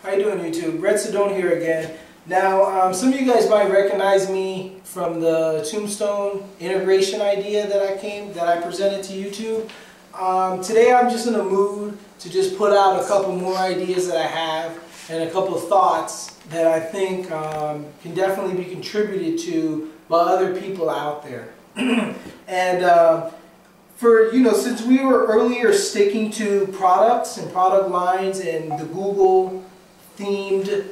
How you doing, YouTube? Red Sedone here again. Now, some of you guys might recognize me from the tombstone integration idea that I presented to YouTube. Today I'm just in a mood to just put out a couple more ideas that I have and a couple of thoughts that I think can definitely be contributed to by other people out there. And since we were earlier sticking to products and product lines and the Google themed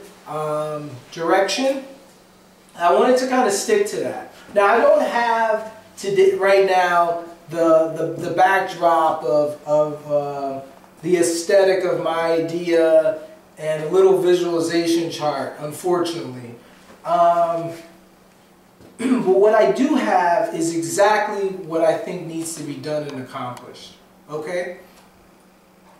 direction, I wanted to kind of stick to that. Now, I don't have today right now the backdrop of the aesthetic of my idea and a little visualization chart, unfortunately. But what I do have is exactly what I think needs to be done and accomplished. Okay?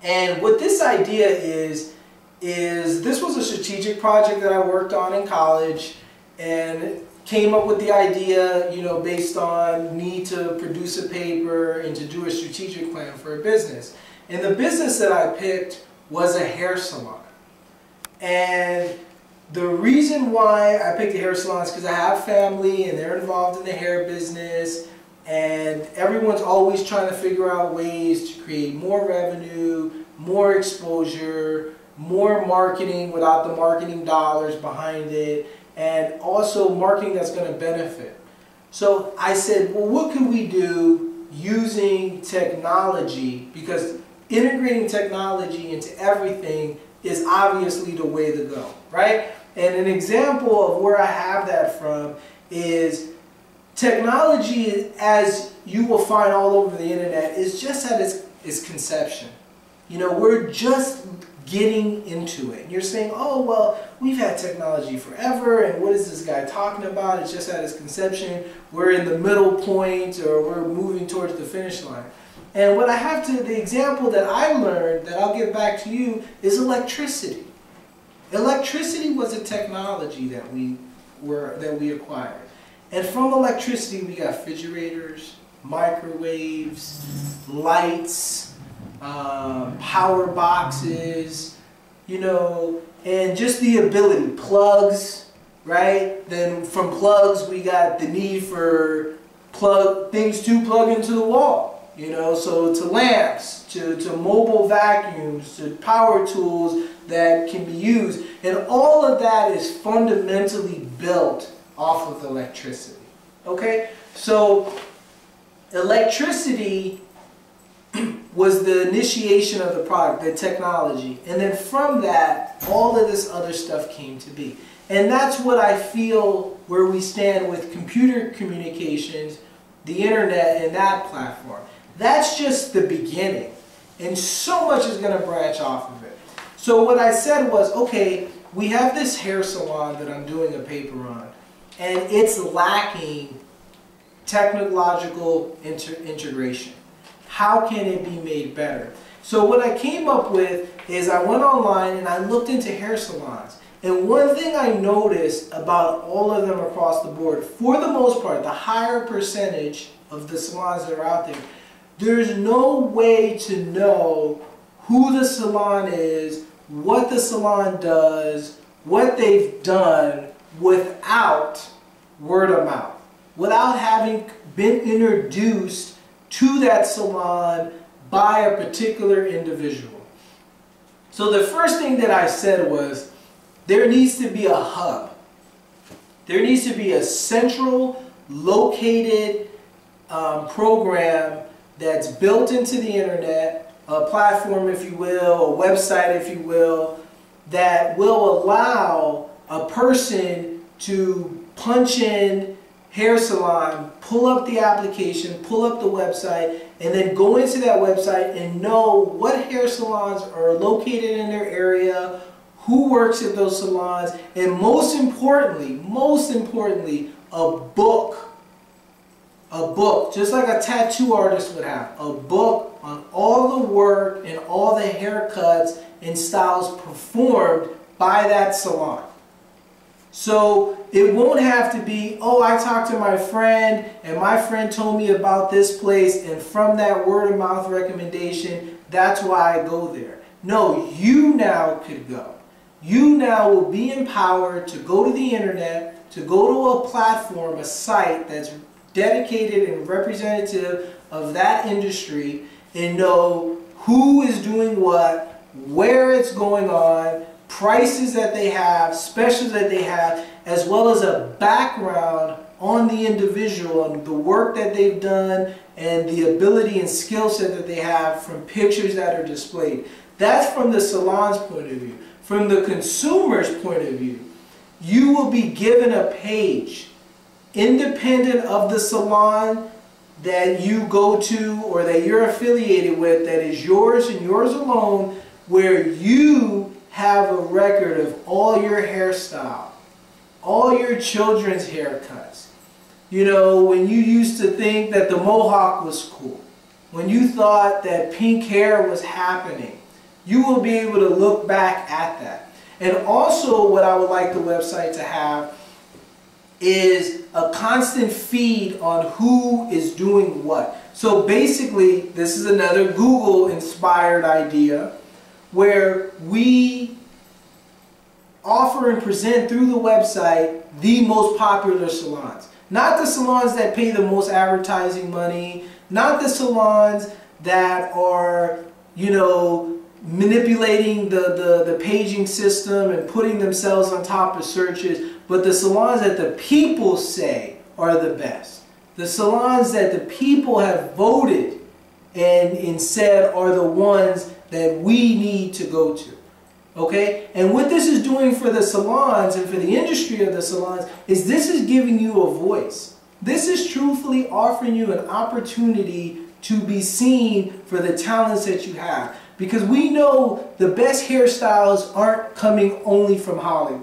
And what this idea is this was a strategic project that I worked on in college and came up with the idea, based on need to produce a paper and to do a strategic plan for a business. And the business that I picked was a hair salon. And the reason why I picked a hair salon is because I have family and they're involved in the hair business, and everyone's always trying to figure out ways to create more revenue, more exposure, more marketing without the marketing dollars behind it, and also marketing that's going to benefit. So I said, well, what can we do using technology? Because integrating technology into everything is obviously the way to go, right? And an example of where I have that from is technology, as you will find all over the internet, is just at its conception. We're just getting into it. And you're saying, oh, well, we've had technology forever, and what is this guy talking about? It's just at its conception. We're in the middle point, or we're moving towards the finish line. And what I have the example that I learned, that I'll get back to you, is electricity. Electricity was a technology that we acquired. And from electricity, we got refrigerators, microwaves, lights, power boxes, and just the ability, plugs, right? Then from plugs, we got the need for things to plug into the wall, so to lamps, to mobile vacuums, to power tools that can be used. And all of that is fundamentally built off of electricity. Okay? So electricity was the initiation of the product, the technology. And then from that, all of this other stuff came to be. And that's what I feel where we stand with computer communications, the internet, and that platform. That's just the beginning. And so much is going to branch off of it. So what I said was, okay, we have this hair salon that I'm doing a paper on, and it's lacking technological integration. How can it be made better? So what I came up with is I went online and I looked into hair salons. And one thing I noticed about all of them across the board, for the most part, the higher percentage of the salons that are out there, there's no way to know who the salon is, what the salon does, what they've done without word of mouth, without having been introduced to that salon by a particular individual. So the first thing that I said was, there needs to be a hub. There needs to be a central located program that's built into the internet, a platform, if you will, a website, if you will, that will allow a person to punch in hair salon, pull up the application, pull up the website, and then go into that website and know what hair salons are located in their area, who works at those salons, and most importantly, a book. A book, just like a tattoo artist would have, a book on all the work and all the haircuts and styles performed by that salon. So it won't have to be, oh, I talked to my friend and my friend told me about this place, and from that word of mouth recommendation, that's why I go there. No, you now could go. you now will be empowered to go to the internet, to go to a platform, a site that's dedicated and representative of that industry, and know who is doing what, where it's going on, prices that they have, specials that they have, as well as a background on the individual and the work that they've done and the ability and skill set that they have from pictures that are displayed. That's from the salon's point of view. From the consumer's point of view, you will be given a page independent of the salon that you go to or that you're affiliated with, that is yours and yours alone, where you have a record of all your hairstyle, all your children's haircuts. You know, when you used to think that the mohawk was cool, when you thought that pink hair was happening, you will be able to look back at that. And also what I would like the website to have is a constant feed on who is doing what. So basically, this is another Google-inspired idea where we offer and present through the website the most popular salons. Not the salons that pay the most advertising money, not the salons that are, you know, manipulating the paging system and putting themselves on top of searches, but the salons that the people say are the best. The salons that the people have voted and said are the ones that we need to go to. Okay? And what this is doing for the salons and for the industry of the salons is this is giving you a voice. This is truthfully offering you an opportunity to be seen for the talents that you have. Because we know the best hairstyles aren't coming only from Hollywood.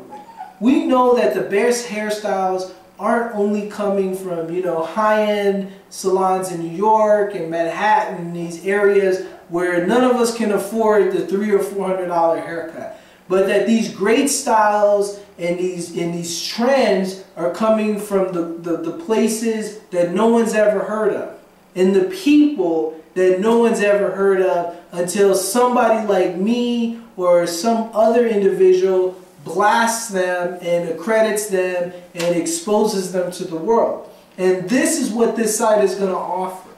We know that the best hairstyles aren't only coming from, you know, high-end salons in New York and Manhattan, these areas where none of us can afford the $300 or $400 haircut. But that these great styles and these trends are coming from the places that no one's ever heard of. And the people that no one's ever heard of until somebody like me or some other individual blasts them and accredits them and exposes them to the world. And this is what this site is going to offer.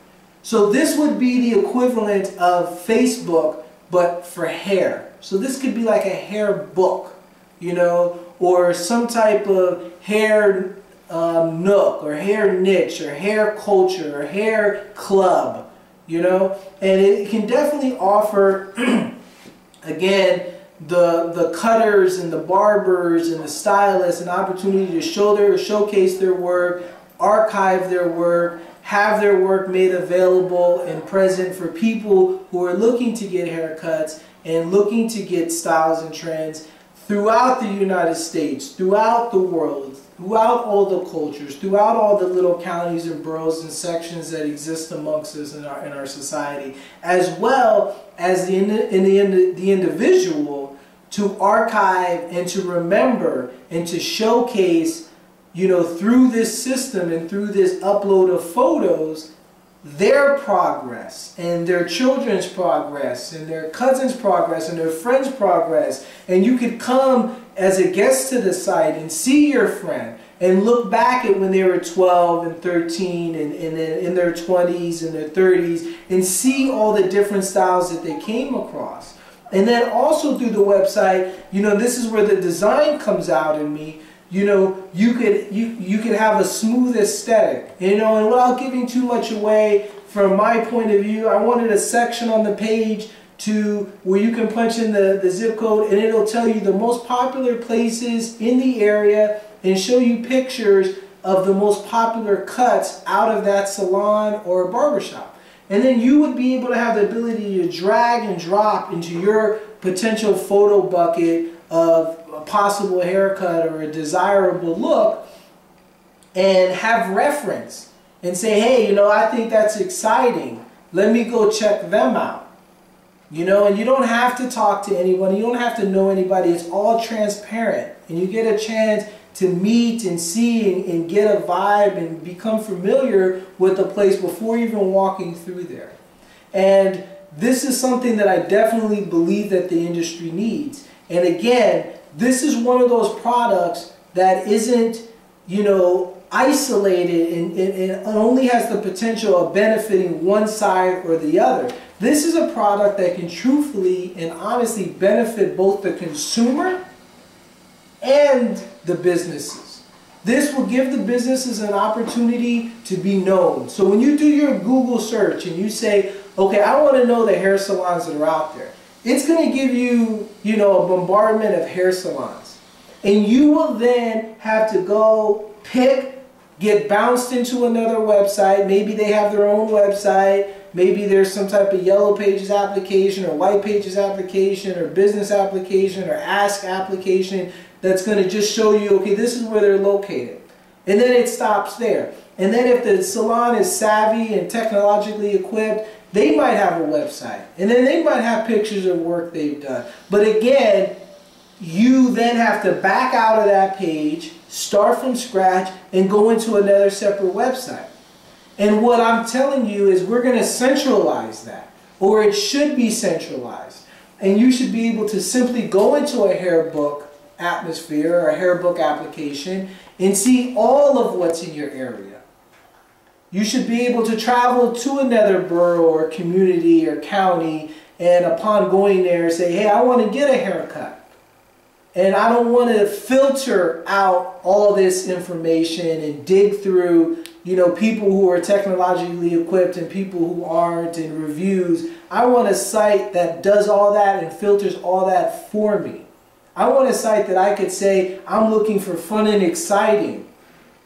So this would be the equivalent of Facebook, but for hair. So this could be like a hair book, you know, or some type of hair nook or hair niche or hair culture or hair club, you know. And it can definitely offer, again, the cutters and the barbers and the stylists an opportunity to showcase their work, archive their work, have their work made available and present for people who are looking to get haircuts and looking to get styles and trends throughout the United States, throughout the world, throughout all the cultures, throughout all the little counties and boroughs and sections that exist amongst us in our society, as well as the individual to archive and to remember and to showcase, you know, through this system and through this upload of photos, their progress and their children's progress and their cousins' progress and their friends' progress. And you could come as a guest to the site and see your friend and look back at when they were 12 and 13 and in their 20s and their 30s and see all the different styles that they came across. And then also through the website, you know, this is where the design comes out in me. You know, you could have a smooth aesthetic, you know, and without giving too much away, from my point of view, I wanted a section on the page to where you can punch in the zip code and it'll tell you the most popular places in the area and show you pictures of the most popular cuts out of that salon or barbershop. And then you would be able to have the ability to drag and drop into your potential photo bucket of a possible haircut or a desirable look and have reference and say, hey, you know, I think that's exciting. Let me go check them out. You know, and you don't have to talk to anyone. You don't have to know anybody. It's all transparent. And you get a chance to meet and see and get a vibe and become familiar with the place before even walking through there. And this is something that I definitely believe that the industry needs. And again, this is one of those products that isn't, you know, isolated and only has the potential of benefiting one side or the other. This is a product that can truthfully and honestly benefit both the consumer and the businesses. This will give the businesses an opportunity to be known. So when you do your Google search and you say, okay, I want to know the hair salons that are out there, it's going to give you, you know, a bombardment of hair salons. And you will then have to go get bounced into another website. Maybe they have their own website. Maybe there's some type of Yellow Pages application or White Pages application or business application or Ask application that's going to just show you, okay, this is where they're located. And then it stops there. And then if the salon is savvy and technologically equipped, they might have a website. And then they might have pictures of work they've done. But again, you then have to back out of that page, start from scratch, and go into another separate website. And what I'm telling you is we're going to centralize that, or it should be centralized. And you should be able to simply go into a hair book atmosphere or a hair book application and see all of what's in your area. You should be able to travel to another borough or community or county, and upon going there say, hey, I want to get a haircut. And I don't want to filter out all this information and dig through, you know, people who are technologically equipped and people who aren't, and reviews. I want a site that does all that and filters all that for me. I want a site that I could say, I'm looking for fun and exciting.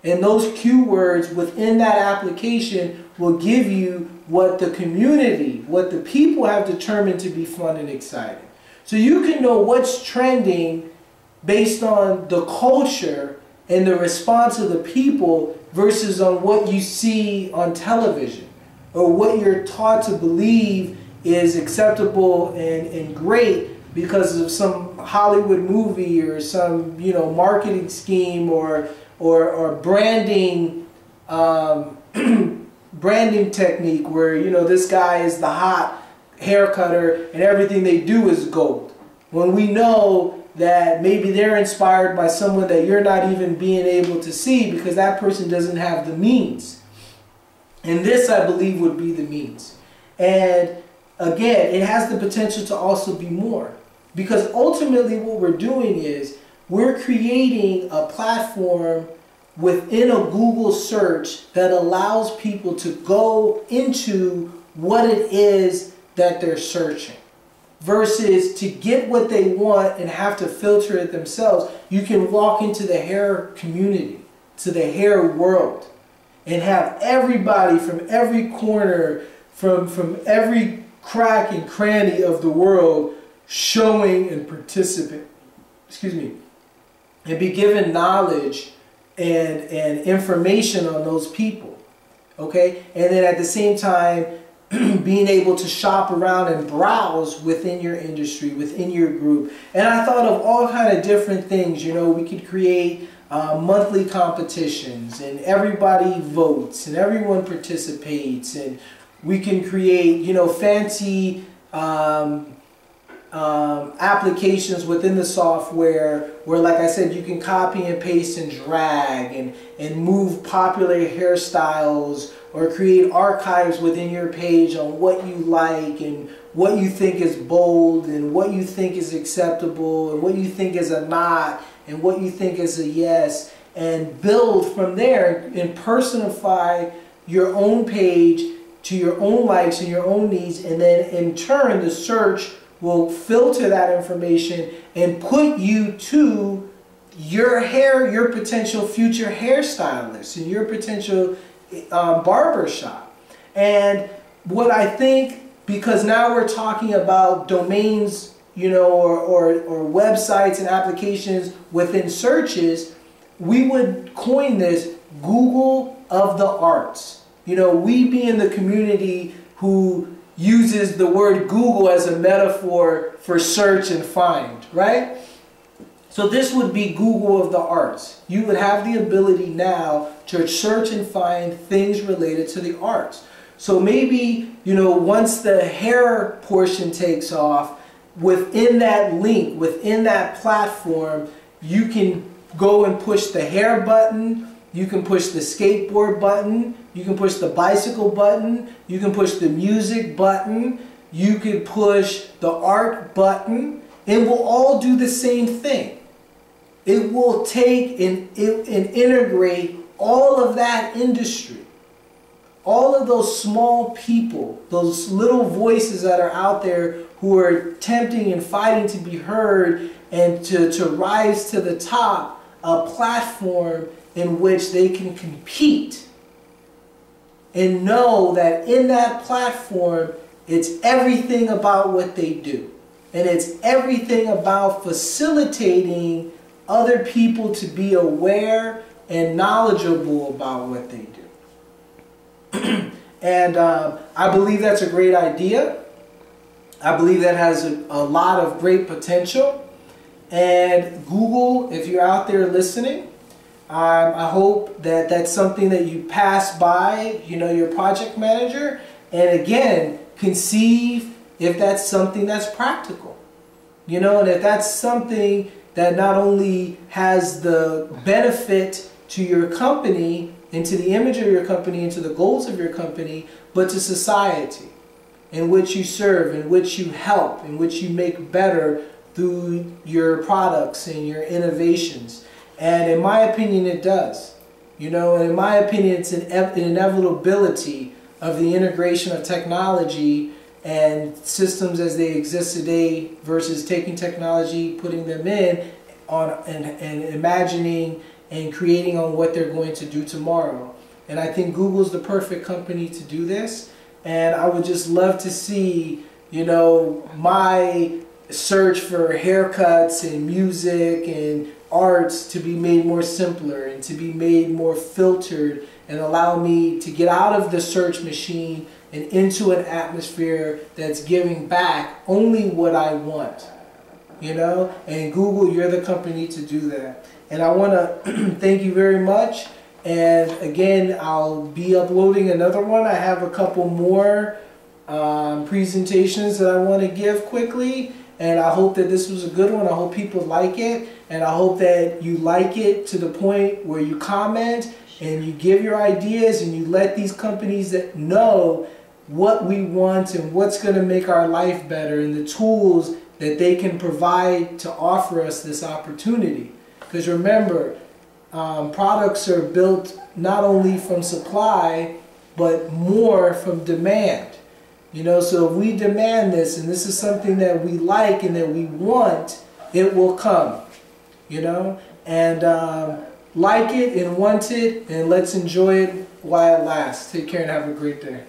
And those keywords within that application will give you what the community, what the people have determined to be fun and exciting. So you can know what's trending based on the culture and the response of the people versus on what you see on television or what you're taught to believe is acceptable and great because of some Hollywood movie or some, you know, marketing scheme or branding branding technique where, you know, this guy is the hot hair cutter and everything they do is gold. When we know that maybe they're inspired by someone that you're not even being able to see because that person doesn't have the means. And this, I believe, would be the means. And again, it has the potential to also be more. Because ultimately what we're doing is we're creating a platform within a Google search that allows people to go into what it is that they're searching. Versus to get what they want and have to filter it themselves, you can walk into the hair community, to the hair world, and have everybody from every corner, from every crack and cranny of the world showing and participating, and be given knowledge and information on those people, okay? And then at the same time, being able to shop around and browse within your industry, within your group. And I thought of all kind of different things. You know, we could create monthly competitions and everybody votes and everyone participates, and we can create, you know, fancy applications within the software where, like I said, you can copy and paste and drag and move popular hairstyles or create archives within your page on what you like and what you think is bold and what you think is acceptable and what you think is a not and what you think is a yes, and build from there and personify your own page to your own likes and your own needs, and then in turn the search will filter that information and put you to your potential future hairstylist and your potential barber shop. And what I think, because now we're talking about domains, you know, or websites and applications within searches, we would coin this Google of the arts. You know, we be in the community who uses the word Google as a metaphor for search and find, right? So this would be Google of the arts. You would have the ability now to search and find things related to the arts. So maybe, you know, once the hair portion takes off, within that link, within that platform, you can go and push the hair button, you can push the skateboard button, you can push the bicycle button, you can push the music button, you can push the art button, and we'll all do the same thing. It will take and integrate all of that industry. All of those small people, those little voices that are out there who are attempting and fighting to be heard and to rise to the top, a platform in which they can compete and know that in that platform, it's everything about what they do. And it's everything about facilitating other people to be aware and knowledgeable about what they do. And I believe that's a great idea. I believe that has a lot of great potential. And Google, if you're out there listening, I hope that that's something that you pass by, your project manager, and again, conceive if that's something that's practical. And if that's something that not only has the benefit to your company and to the image of your company and to the goals of your company, but to society in which you serve, in which you help, in which you make better through your products and your innovations. And in my opinion, it does. And in my opinion, it's an inevitability of the integration of technology and systems as they exist today versus taking technology, putting them in on and imagining and creating on what they're going to do tomorrow. And I think Google's the perfect company to do this. And I would just love to see, my search for haircuts and music and arts to be made more simpler and to be made more filtered and allow me to get out of the search machine and into an atmosphere that's giving back only what I want. And Google, you're the company to do that. And I want to thank you very much. And again, I'll be uploading another one. I have a couple more presentations that I want to give quickly. And I hope that this was a good one. I hope people like it. And I hope that you like it to the point where you comment and you give your ideas and you let these companies that know what we want and what's going to make our life better and the tools that they can provide to offer us this opportunity. Because remember, products are built not only from supply, but more from demand. So if we demand this, and this is something that we like and that we want, it will come. And like it and want it, and let's enjoy it while it lasts. Take care and have a great day.